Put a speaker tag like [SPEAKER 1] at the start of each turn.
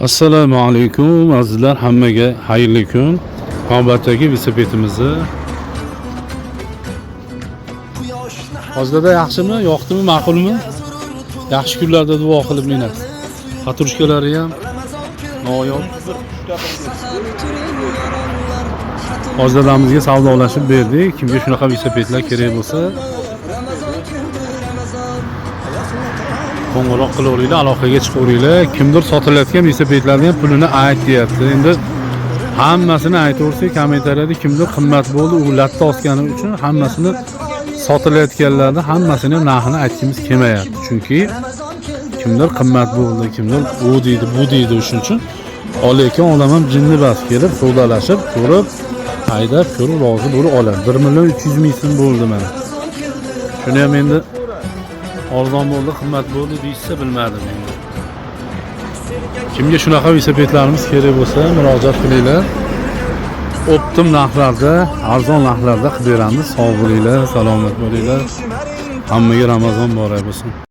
[SPEAKER 1] Assalomu alaykum azizlar, hammaga xayrli kun. Navbatdagi velosipedimizni hozirda yaxshimi, yoqdimi, ma'qulmi? Yaxshi kunlarda duo qilib minasiz. Xaturushkalari ham noyob. Hozirlamizga savdolashib berdik. Kimga shunaqa velosipedlar kerak bo'lsa, qo'ng'iroq qilaveringlar, aloqaga chiqaveringlar. Kimdir sotilayotgan velosipedlarning ham pulini aytyapti. Endi hammasini aytaversak, kommentariyada kimdir qimmat bo'ldi, u latta osgani uchun hammasini sotilayotganlarni hammasini ham narxini aytishimiz kelmayapti. Chunki kimdir qimmat bo'ldi, kimdir u deydi, bu deydi, shuning uchun olayotgan odam ham jinni bas kelib, savdolashib, ko'rib, haydab, ko'rib rozi bo'lib oladi. 1.300.000 so'm bo'ldi mana. Shuni ham endi arzon bo'ldi, qimmat bo'ldi deysa bilmadim endi. Kimga shunaqa velosipedlarimiz kerak bo'lsa, murojaat qilinglar. Optim narxlarda, arzon narxlarda qilib beramiz. Sog' bo'linglar, salomat bo'linglar. Hammaga Ramazon muborak bo'lsin.